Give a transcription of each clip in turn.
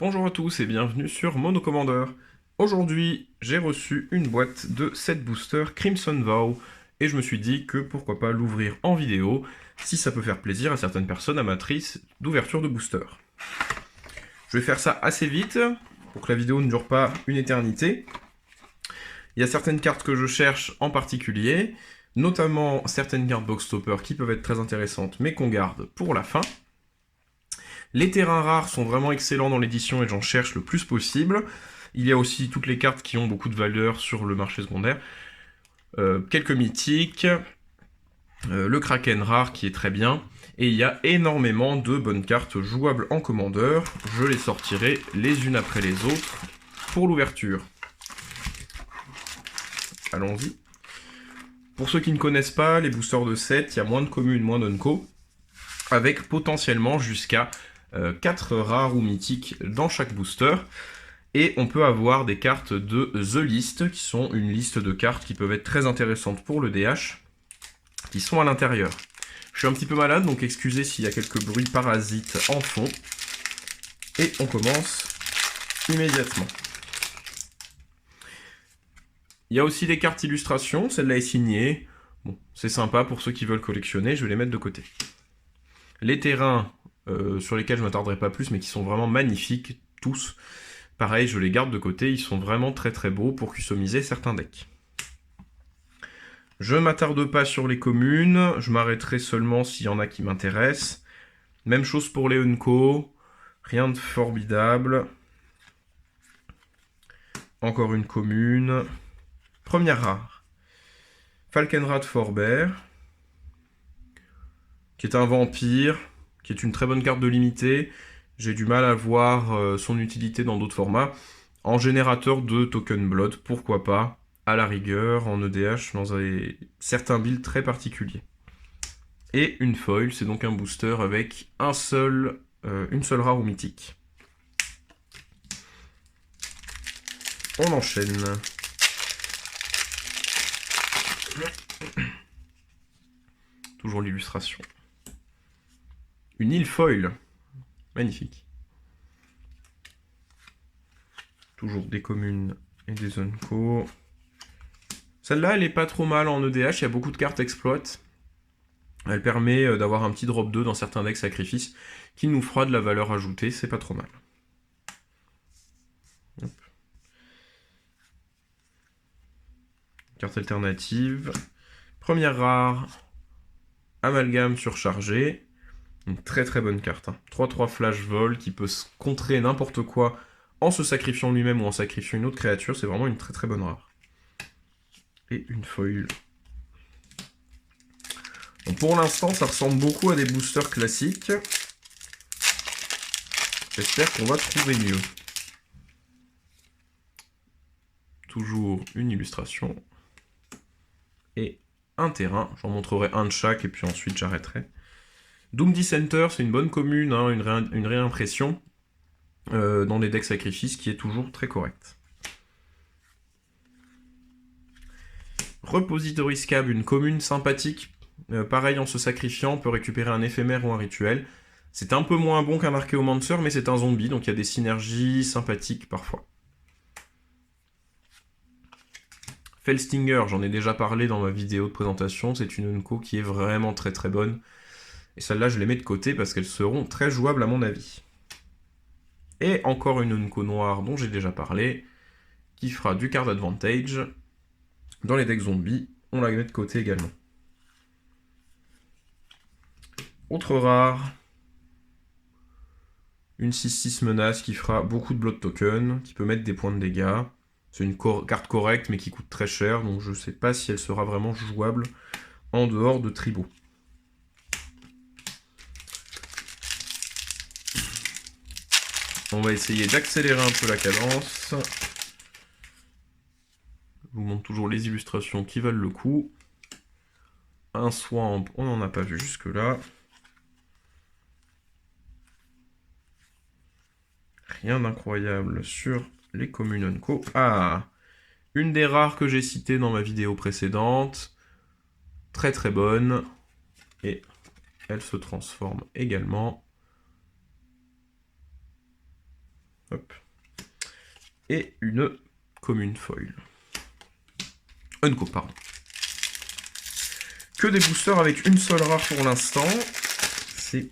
Bonjour à tous et bienvenue sur Monocommander. Aujourd'hui, j'ai reçu une boîte de 7 boosters Crimson Vow et je me suis dit que pourquoi pas l'ouvrir en vidéo si ça peut faire plaisir à certaines personnes amatrices d'ouverture de boosters. Je vais faire ça assez vite pour que la vidéo ne dure pas une éternité. Il y a certaines cartes que je cherche en particulier, notamment certaines cartes box stopper qui peuvent être très intéressantes mais qu'on garde pour la fin. Les terrains rares sont vraiment excellents dans l'édition et j'en cherche le plus possible. Il y a aussi toutes les cartes qui ont beaucoup de valeur sur le marché secondaire. Quelques mythiques, le Kraken rare qui est très bien, et il y a énormément de bonnes cartes jouables en commandeur. Je les sortirai les unes après les autres pour l'ouverture. Allons-y. Pour ceux qui ne connaissent pas, les boosters de 7, il y a moins de communes, moins d'unco, avec potentiellement jusqu'à 4 rares ou mythiques dans chaque booster. Et on peut avoir des cartes de The List, qui sont une liste de cartes qui peuvent être très intéressantes pour le DH, qui sont à l'intérieur. Je suis un petit peu malade, donc excusez s'il y a quelques bruits parasites en fond. Et on commence immédiatement. Il y a aussi des cartes illustrations, celle-là est signée. Bon, c'est sympa pour ceux qui veulent collectionner, je vais les mettre de côté. Les terrains sur lesquels je ne m'attarderai pas plus, mais qui sont vraiment magnifiques, tous. Pareil, je les garde de côté, ils sont vraiment très très beaux pour customiser certains decks. Je ne m'attarde pas sur les communes, je m'arrêterai seulement s'il y en a qui m'intéressent. Même chose pour les Unco, rien de formidable. Encore une commune. Première rare. Falkenrath Forbear, qui est un vampire, qui est une très bonne carte de limité. J'ai du mal à voir son utilité dans d'autres formats. En générateur de token blood, pourquoi pas, à la rigueur, en EDH, dans certains builds très particuliers. Et une foil, c'est donc un booster avec une seule rare ou mythique. On enchaîne. Toujours l'illustration. Une île foil. Magnifique. Toujours des communes et des unco. Celle-là, elle est pas trop mal en EDH, il y a beaucoup de cartes exploit. Elle permet d'avoir un petit drop 2 dans certains decks sacrifices qui nous fera de la valeur ajoutée, c'est pas trop mal. Hop. Carte alternative. Première rare. Amalgame surchargé. Une très très bonne carte. 3-3 flash vol qui peut se contrer n'importe quoi en se sacrifiant lui-même ou en sacrifiant une autre créature. C'est vraiment une très très bonne rare. Et une foil. Bon, pour l'instant, ça ressemble beaucoup à des boosters classiques. J'espère qu'on va trouver mieux. Toujours une illustration. Et un terrain. J'en montrerai un de chaque et puis ensuite j'arrêterai. Doom Dissenter, c'est une bonne commune, hein, une réimpression dans les decks sacrifices qui est toujours très correcte. Repository Scab, une commune sympathique. Pareil, en se sacrifiant, on peut récupérer un éphémère ou un rituel. C'est un peu moins bon qu'un Archaeomancer, mais c'est un zombie, donc il y a des synergies sympathiques parfois. Felstinger, j'en ai déjà parlé dans ma vidéo de présentation, c'est une unco qui est vraiment très très bonne. Et celles-là, je les mets de côté parce qu'elles seront très jouables à mon avis. Et encore une unco noire dont j'ai déjà parlé, qui fera du card advantage. Dans les decks zombies, on la met de côté également. Autre rare, une 6-6 menace qui fera beaucoup de blood token, qui peut mettre des points de dégâts. C'est une carte correcte mais qui coûte très cher, donc je ne sais pas si elle sera vraiment jouable en dehors de tribaux. On va essayer d'accélérer un peu la cadence. Je vous montre toujours les illustrations qui valent le coup. Un swamp, on n'en a pas vu jusque-là. Rien d'incroyable sur les communes unco. Ah, une des rares que j'ai citées dans ma vidéo précédente. Très très bonne. Et elle se transforme également. Hop. Et une commune foil. Unco, pardon. Que des boosters avec une seule rare pour l'instant. C'est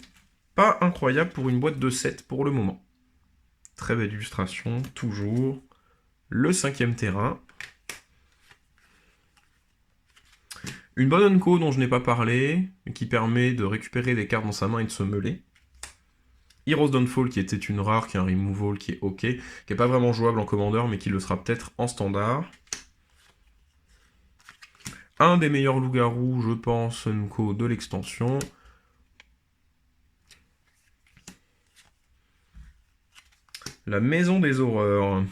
pas incroyable pour une boîte de 7 pour le moment. Très belle illustration, toujours. Le 5e terrain. Une bonne Unco dont je n'ai pas parlé, qui permet de récupérer des cartes dans sa main et de se meuler. Heroes Downfall qui était une rare, qui est un removal qui est ok, qui n'est pas vraiment jouable en commandeur, mais qui le sera peut-être en standard. Un des meilleurs loups-garous, je pense, Unco de l'extension. La Maison des Horreurs.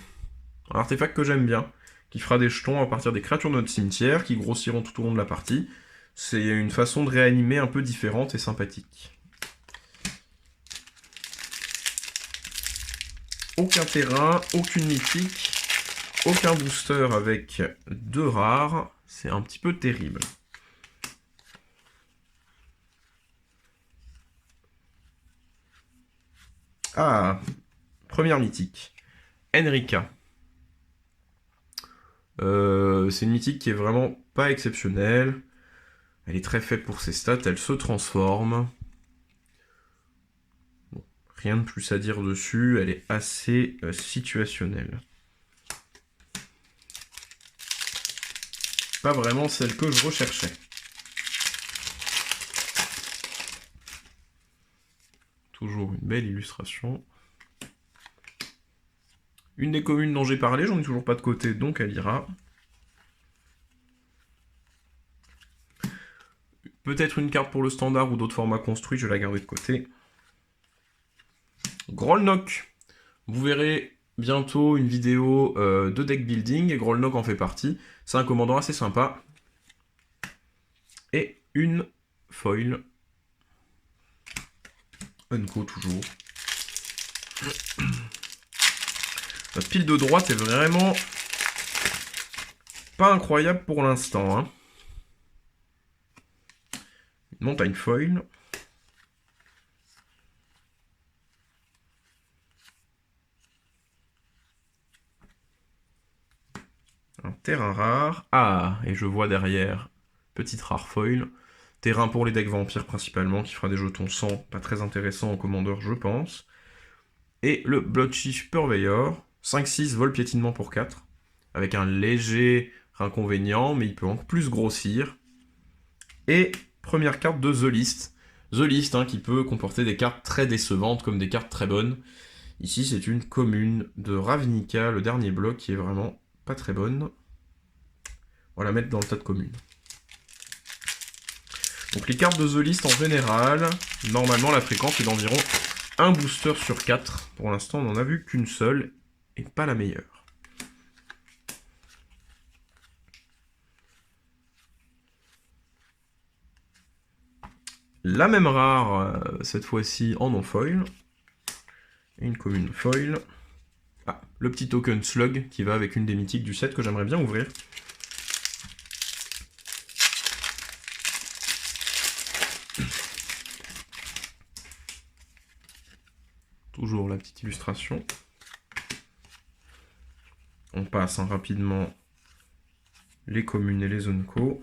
Un artefact que j'aime bien, qui fera des jetons à partir des créatures de notre cimetière, qui grossiront tout au long de la partie. C'est une façon de réanimer un peu différente et sympathique. Aucun terrain, aucune mythique, aucun booster avec 2 rares. C'est un petit peu terrible. Ah, première mythique. Enrika. C'est une mythique qui est vraiment pas exceptionnelle. Elle est très faible pour ses stats, elle se transforme. Bon, rien de plus à dire dessus, elle est assez situationnelle. Pas vraiment celle que je recherchais. Toujours une belle illustration. Une des communes dont j'ai parlé, j'en ai toujours pas de côté, donc elle ira. Peut-être une carte pour le standard ou d'autres formats construits, je vais la garder de côté. Grolnok. Vous verrez bientôt une vidéo de deck building, et Grolnok en fait partie. C'est un commandant assez sympa. Et une foil. Unco toujours. La pile de droite est vraiment pas incroyable pour l'instant. Hein. Une montagne foil. Un terrain rare. Ah, et je vois derrière, petite rare foil. Terrain pour les decks vampires principalement, qui fera des jetons 100, pas très intéressant en commandeur, je pense. Et le Bloodchief Purveyor, 5-6 vol piétinement pour 4, avec un léger inconvénient, mais il peut en plus grossir. Et première carte de The List. The List, hein, qui peut comporter des cartes très décevantes comme des cartes très bonnes. Ici, c'est une commune de Ravnica, le dernier bloc, qui est vraiment pas très bonne. On va la mettre dans le tas de communes. Donc les cartes de The List en général, normalement la fréquence est d'environ un booster sur 4. Pour l'instant, on n'en a vu qu'une seule, et pas la meilleure. La même rare, cette fois-ci en non-foil. Et une commune foil. Ah, le petit token Slug qui va avec une des mythiques du set que j'aimerais bien ouvrir. Toujours la petite illustration. On passe rapidement les communes et les Unco.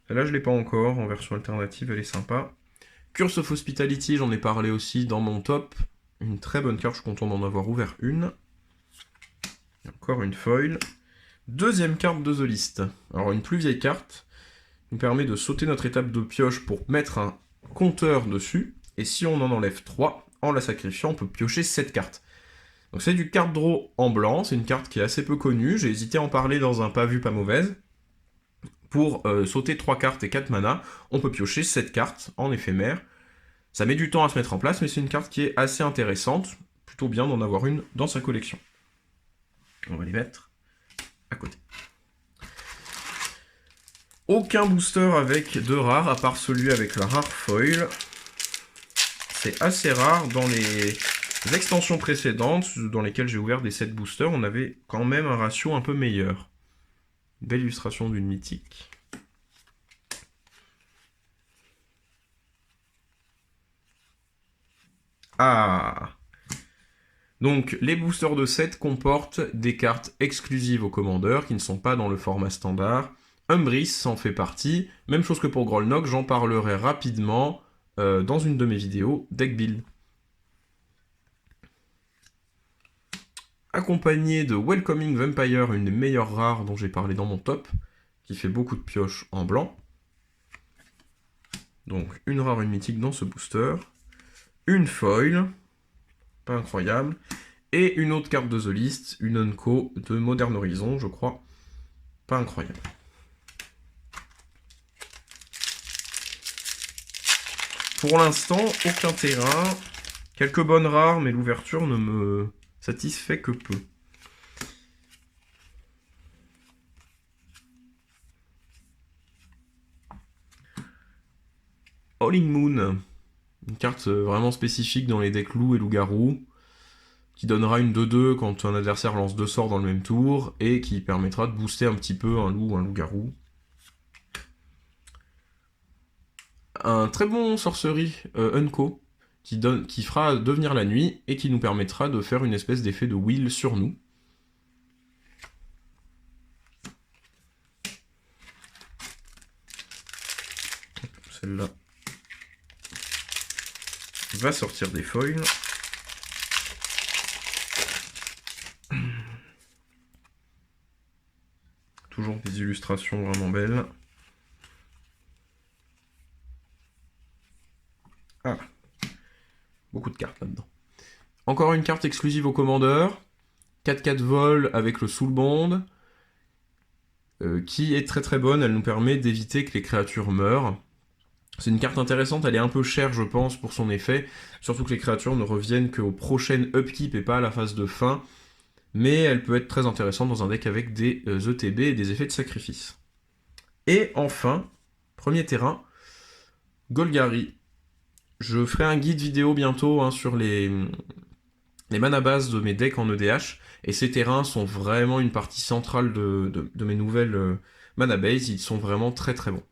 Celle-là, je ne l'ai pas encore. En version alternative, elle est sympa. Curse of Hospitality, j'en ai parlé aussi dans mon top. Une très bonne carte, je suis content d'en avoir ouvert une. Et encore une foil. Deuxième carte de The List. Alors, une plus vieille carte nous permet de sauter notre étape de pioche pour mettre un compteur dessus. Et si on en enlève 3, en la sacrifiant, on peut piocher 7 cartes. Donc c'est du card draw en blanc, c'est une carte qui est assez peu connue, j'ai hésité à en parler dans un pas vu pas mauvaise. Pour sauter 3 cartes et 4 mana, on peut piocher 7 cartes en éphémère. Ça met du temps à se mettre en place, mais c'est une carte qui est assez intéressante, plutôt bien d'en avoir une dans sa collection. On va les mettre à côté. Aucun booster avec de rares, à part celui avec la rare foil. C'est assez rare dans les extensions précédentes, dans lesquelles j'ai ouvert des sets boosters, on avait quand même un ratio un peu meilleur. Belle illustration d'une mythique. Ah, Donc, les boosters de 7 comportent des cartes exclusives aux commandeurs qui ne sont pas dans le format standard. Umbris en fait partie. Même chose que pour Grolnok, j'en parlerai rapidement dans une de mes vidéos deck build. Accompagné de Welcoming Vampire, une des meilleures rares dont j'ai parlé dans mon top, qui fait beaucoup de pioches en blanc. Donc, une rare, une mythique dans ce booster. Une foil, pas incroyable. Et une autre carte de The List, une Unco de Modern Horizon, je crois. Pas incroyable. Pour l'instant, aucun terrain. Quelques bonnes rares, mais l'ouverture ne me satisfait que peu. Howling Moon. Une carte vraiment spécifique dans les decks loup et loup-garou, qui donnera une 2-2 quand un adversaire lance 2 sorts dans le même tour, et qui permettra de booster un petit peu un loup ou un loup-garou. Un très bon sorcerie Unco, qui fera devenir la nuit, et qui nous permettra de faire une espèce d'effet de wheel sur nous. Celle-là va sortir des foils. Toujours des illustrations vraiment belles. Ah, beaucoup de cartes là-dedans. Encore une carte exclusive au commandeur. 4-4 vol avec le Soul Bond, qui est très très bonne. Elle nous permet d'éviter que les créatures meurent. C'est une carte intéressante, elle est un peu chère je pense pour son effet, surtout que les créatures ne reviennent qu'aux prochaines upkeep et pas à la phase de fin, mais elle peut être très intéressante dans un deck avec des ETB et des effets de sacrifice. Et enfin, premier terrain, Golgari. Je ferai un guide vidéo bientôt sur les mana bases de mes decks en EDH, et ces terrains sont vraiment une partie centrale de mes nouvelles mana base, ils sont vraiment très très bons.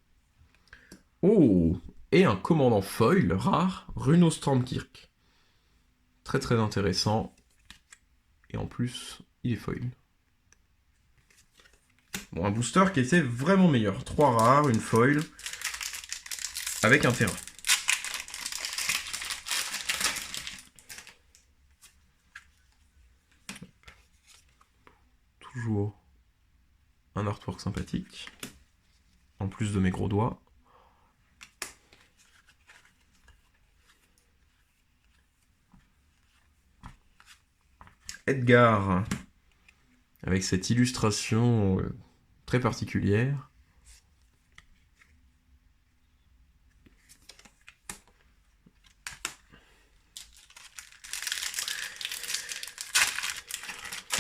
Oh, et un commandant foil rare, Runo Stormkirk. Très très intéressant. Et en plus, il est foil. Bon, un booster qui était vraiment meilleur. 3 rares, une foil, avec un terrain. Toujours un artwork sympathique. En plus de mes gros doigts. Edgar, avec cette illustration très particulière.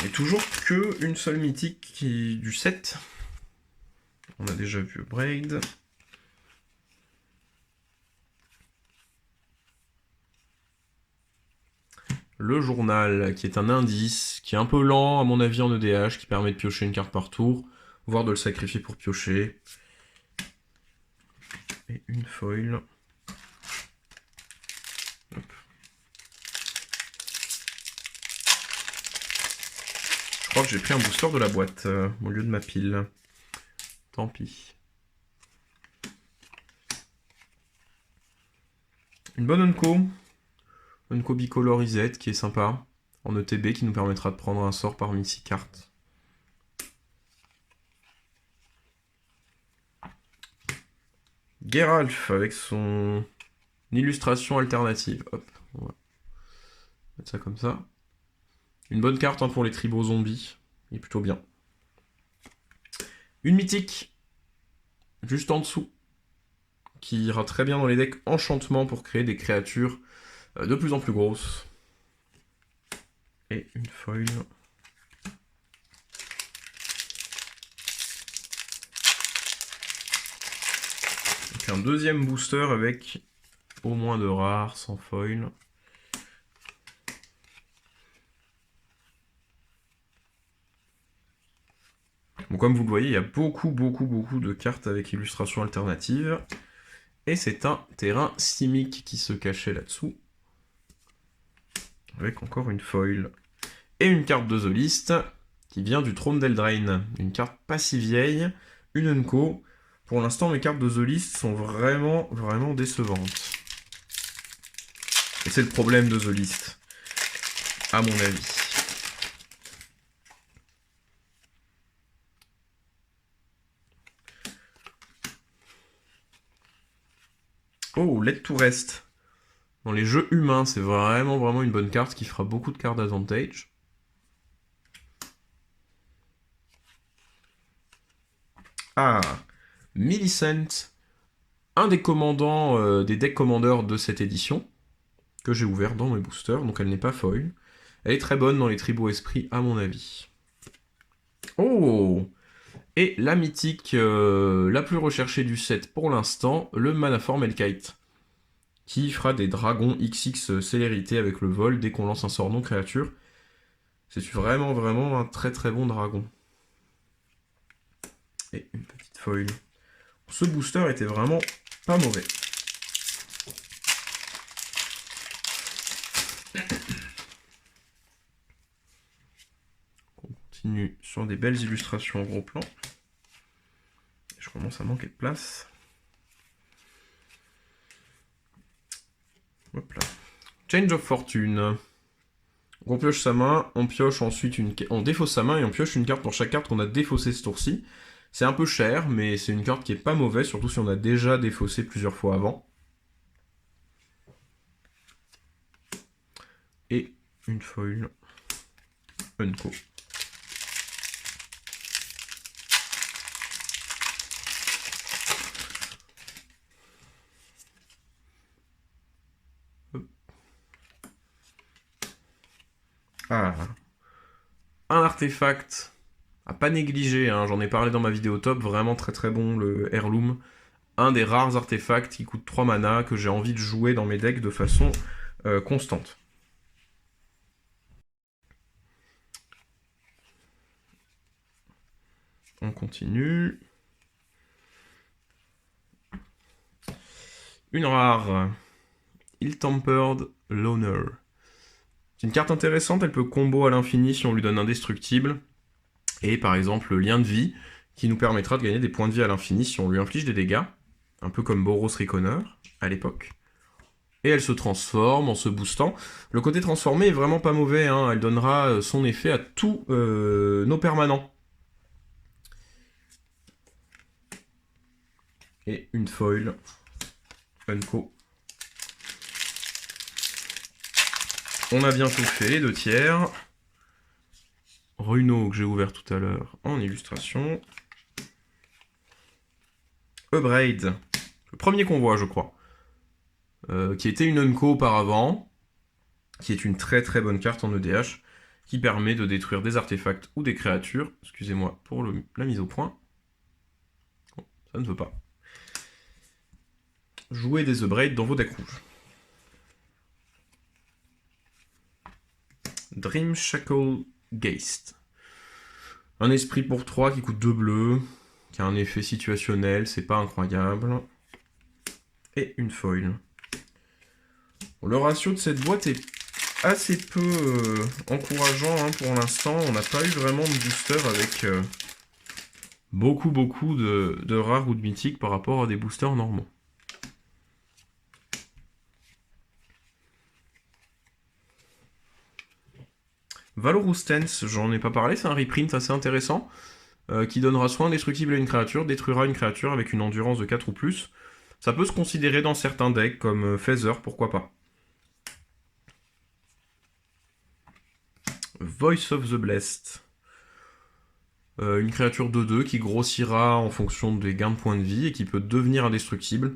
Et toujours que une seule mythique du 7. On a déjà vu Braid. Le journal, qui est un indice, qui est un peu lent à mon avis en EDH, qui permet de piocher une carte par tour, voire de le sacrifier pour piocher. Et une foil. Hop. Je crois que j'ai pris un booster de la boîte au lieu de ma pile. Tant pis. Une bonne Unco bicolore Izet qui est sympa, en ETB, qui nous permettra de prendre un sort parmi 6 cartes. Geralf avec son illustration alternative. Hop, on va mettre ça comme ça. Une bonne carte pour les tribaux zombies, il est plutôt bien. Une mythique, juste en dessous, qui ira très bien dans les decks enchantement pour créer des créatures de plus en plus grosses. Et une foil. Donc un deuxième booster avec au moins de rares, sans foil. Bon, comme vous le voyez, il y a beaucoup de cartes avec illustration alternative. Et c'est un terrain Simic qui se cachait là-dessous. avec encore une foil. Et une carte de The List, qui vient du Trône d'Eldraine. Une carte pas si vieille, une Unco. Pour l'instant, mes cartes de The List sont vraiment, vraiment décevantes. Et c'est le problème de The List, à mon avis. Oh, Let to Rest. Dans les jeux humains, c'est vraiment, vraiment une bonne carte qui fera beaucoup de cartes d'advantage. Ah, Millicent, un des commandants, des decks commandeurs de cette édition, que j'ai ouvert dans mes boosters, donc elle n'est pas foil. Elle est très bonne dans les tribaux esprits, à mon avis. Oh! Et la mythique la plus recherchée du set pour l'instant, le Manaform Elkite, qui fera des dragons XX célérité avec le vol dès qu'on lance un sort non créature. C'est vraiment, vraiment un très très bon dragon. Et une petite foil. Ce booster était vraiment pas mauvais. On continue sur des belles illustrations en gros plan. Je commence à manquer de place. Hop là. Change of Fortune. On pioche sa main, on pioche ensuite on défausse sa main et on pioche une carte pour chaque carte qu'on a défaussée ce tour-ci. C'est un peu cher, mais c'est une carte qui est pas mauvaise, surtout si on a déjà défaussé plusieurs fois avant. Et une foil Unco. Ah. Un artefact à pas négliger, hein, j'en ai parlé dans ma vidéo top, vraiment très très bon, le Heirloom. Un des rares artefacts qui coûte 3 mana que j'ai envie de jouer dans mes decks de façon constante. On continue. Une rare. Ill-Tempered Loner. C'est une carte intéressante, elle peut combo à l'infini si on lui donne indestructible. Et par exemple, le lien de vie, qui nous permettra de gagner des points de vie à l'infini si on lui inflige des dégâts. Un peu comme Boros Reckoner, à l'époque. Et elle se transforme en se boostant. Le côté transformé est vraiment pas mauvais, hein. Elle donnera son effet à tous nos permanents. Et une foil. Unco. On a bientôt fait les 2 tiers. Runo que j'ai ouvert tout à l'heure en illustration. Upgrade. Le premier qu'on voit, je crois. Qui était une Unco auparavant. Qui est une très très bonne carte en EDH. Qui permet de détruire des artefacts ou des créatures. Excusez-moi pour la mise au point. Bon, ça ne veut pas. Jouez des Upgrades dans vos decks rouges. Dream Shackle Geist. Un esprit pour 3 qui coûte 2 bleus, qui a un effet situationnel, c'est pas incroyable. Et une foil. Bon, le ratio de cette boîte est assez peu encourageant hein, pour l'instant. On n'a pas eu vraiment de booster avec beaucoup de rares ou de mythiques par rapport à des boosters normaux. Valorous, j'en ai pas parlé, c'est un reprint assez intéressant qui donnera soit indestructible à une créature, détruira une créature avec une endurance de 4 ou plus. Ça peut se considérer dans certains decks comme Feather, pourquoi pas. Voice of the Blessed. Une créature 2/2 qui grossira en fonction des gains de points de vie et qui peut devenir indestructible.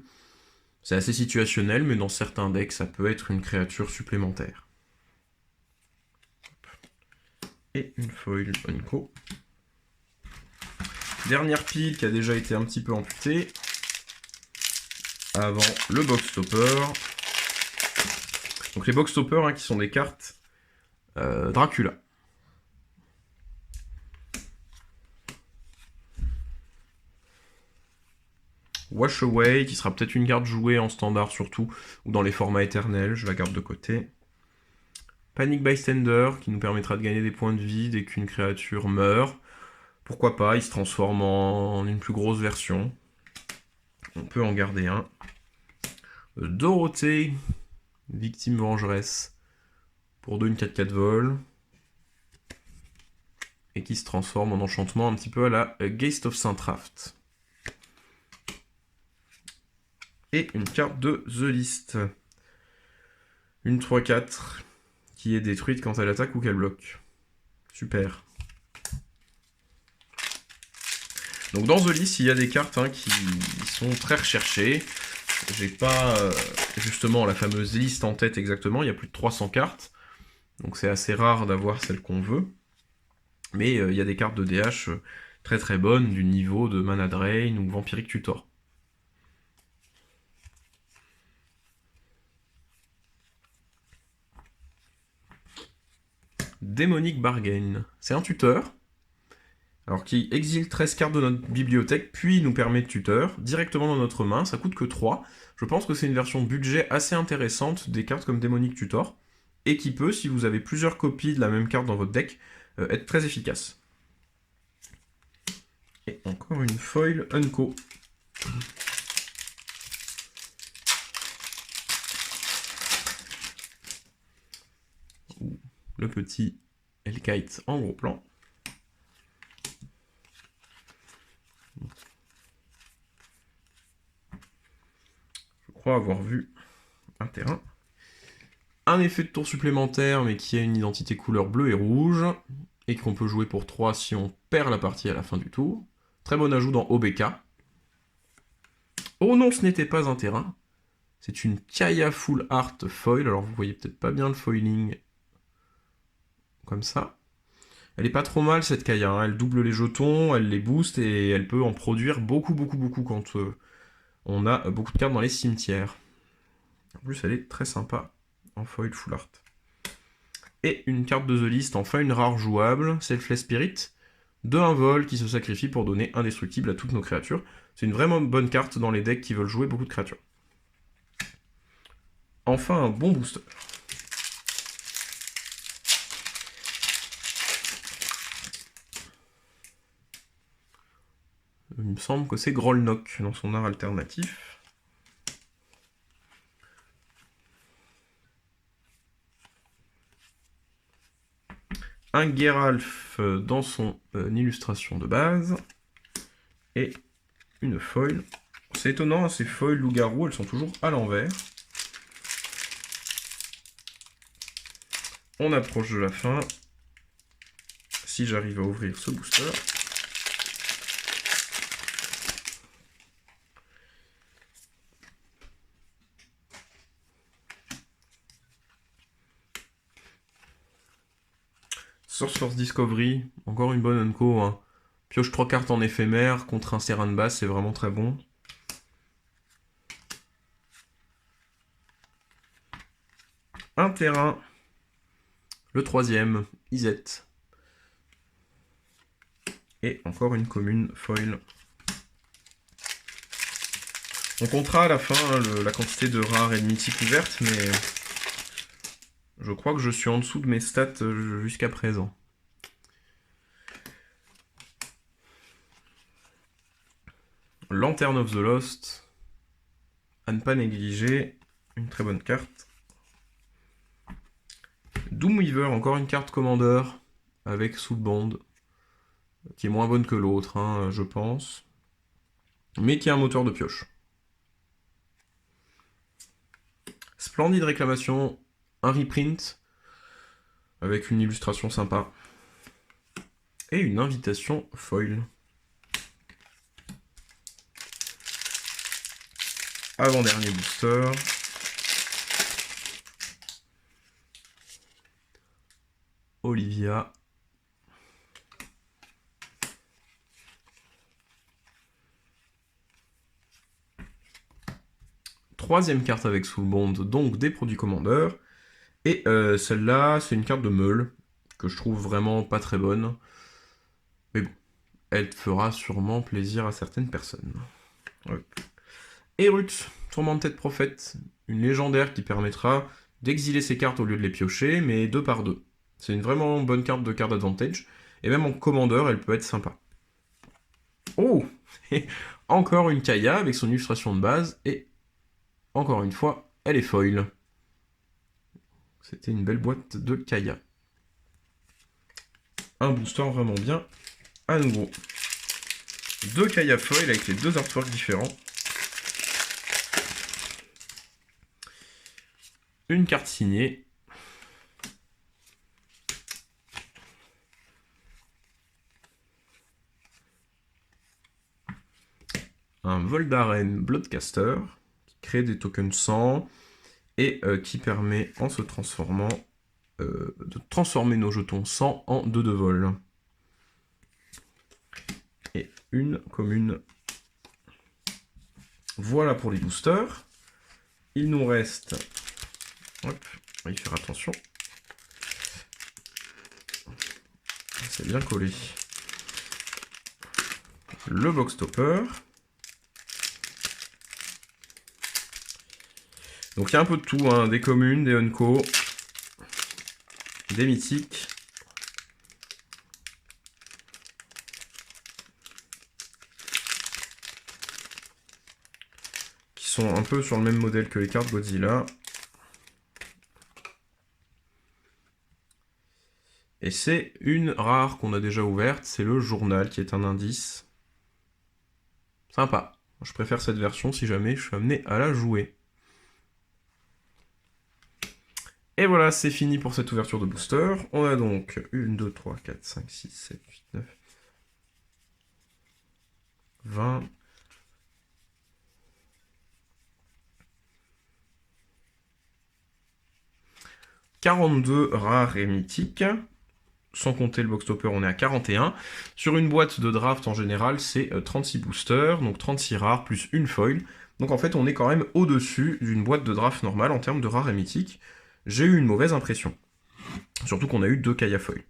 C'est assez situationnel, mais dans certains decks, ça peut être une créature supplémentaire. Et une foil Unco. Dernière pile qui a déjà été un petit peu amputée. Avant le box stopper. Donc les box stoppers hein, qui sont des cartes Dracula. Wash Away, qui sera peut-être une carte jouée en standard surtout, ou dans les formats éternels, je la garde de côté. Panic Bystander, qui nous permettra de gagner des points de vie dès qu'une créature meurt. Pourquoi pas, il se transforme en une plus grosse version. On peut en garder un. Dorothée, victime vengeresse, pour 2 une 4-4 vol. Et qui se transforme en enchantement un petit peu à la Geist of Saint-Traft. Et une carte de The List. Une 3-4 qui est détruite quand elle attaque ou qu'elle bloque. Super. Donc dans The List, il y a des cartes qui sont très recherchées. J'ai pas justement la fameuse liste en tête exactement, il y a plus de 300 cartes. Donc c'est assez rare d'avoir celle qu'on veut. Mais il y a des cartes de DH très très bonnes du niveau de Mana Drain ou Vampiric Tutor. Demonic Bargain. C'est un tuteur, alors qui exile 13 cartes de notre bibliothèque, puis nous permet de tuteur directement dans notre main. Ça coûte que 3. Je pense que c'est une version budget assez intéressante des cartes comme Demonic Tutor, et qui peut, si vous avez plusieurs copies de la même carte dans votre deck, être très efficace. Et encore une foil Unco. Le petit Hellkite en gros plan. Je crois avoir vu un terrain. Un effet de tour supplémentaire, mais qui a une identité couleur bleu et rouge, et qu'on peut jouer pour 3 si on perd la partie à la fin du tour. Très bon ajout dans OBK. Oh non, ce n'était pas un terrain. C'est une Kaya Full Art Foil. Alors vous voyez peut-être pas bien le foiling comme ça. Elle est pas trop mal cette Kaya, hein. Elle double les jetons, elle les booste et elle peut en produire beaucoup quand on a beaucoup de cartes dans les cimetières. En plus elle est très sympa en foil full art. Et une carte de The List, enfin une rare jouable, Selfless Spirit, de 1 vol qui se sacrifie pour donner indestructible à toutes nos créatures. C'est une vraiment bonne carte dans les decks qui veulent jouer beaucoup de créatures. Enfin un bon booster. Il me semble que c'est Grolnok dans son art alternatif. Un Geralf dans son illustration de base. Et une foil. C'est étonnant, ces foils loup-garou, elles sont toujours à l'envers. On approche de la fin. Si j'arrive à ouvrir ce booster. Sorcerer's Discovery, encore une bonne unco, hein. Pioche 3 cartes en éphémère contre un Serran de base, c'est vraiment très bon. Un terrain. Le 3e, Izette. Et encore une commune foil. On comptera à la fin la quantité de rares et de mythiques ouvertes, mais je crois que je suis en dessous de mes stats jusqu'à présent. Lantern of the Lost. À ne pas négliger. Une très bonne carte. Doomweaver, encore une carte commandeur. Avec Soulbond. Qui est moins bonne que l'autre, hein, je pense. Mais qui a un moteur de pioche. Splendide réclamation. Un reprint. Avec une illustration sympa. Et une invitation foil. Avant-dernier booster. Olivia. Troisième carte avec Soulbond, donc des produits commandeurs. Et celle-là, c'est une carte de meule, que je trouve vraiment pas très bonne. Mais bon, elle fera sûrement plaisir à certaines personnes. Hop. Erut, Tourmented Prophète, une légendaire qui permettra d'exiler ses cartes au lieu de les piocher, mais 2 par 2. C'est une vraiment bonne carte de card advantage, et même en commandeur, elle peut être sympa. Oh encore une Kaya avec son illustration de base, et encore une fois, elle est foil. C'était une belle boîte de Kaya. Un booster vraiment bien, à nouveau. 2 Kaya foil avec les 2 artworks différents. Une carte signée. Un Voldaren Bloodcaster qui crée des tokens sang et qui permet, en se transformant, de transformer nos jetons sang en 2 de vol. Et une commune. Voilà pour les boosters. Il nous reste... Hop, on va y faire attention. C'est bien collé. Le box topper. Donc il y a un peu de tout, hein, des communes, des unco, des mythiques. Qui sont un peu sur le même modèle que les cartes Godzilla. Et c'est une rare qu'on a déjà ouverte, c'est le journal qui est un indice. Sympa. Je préfère cette version si jamais je suis amené à la jouer. Et voilà, c'est fini pour cette ouverture de booster. On a donc 1, 2, 3, 4, 5, 6, 7, 8, 9, 20... 42 rares et mythiques. Sans compter le box topper, on est à 41. Sur une boîte de draft en général, c'est 36 boosters, donc 36 rares plus une foil. Donc en fait, on est quand même au-dessus d'une boîte de draft normale en termes de rares et mythiques. J'ai eu une mauvaise impression. Surtout qu'on a eu 2 Kaya foil.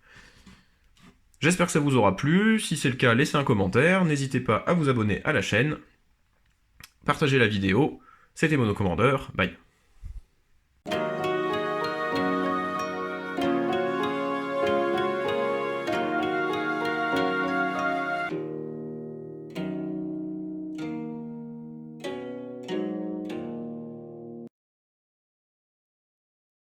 J'espère que ça vous aura plu. Si c'est le cas, laissez un commentaire. N'hésitez pas à vous abonner à la chaîne. Partagez la vidéo. C'était Mono Commander. Bye.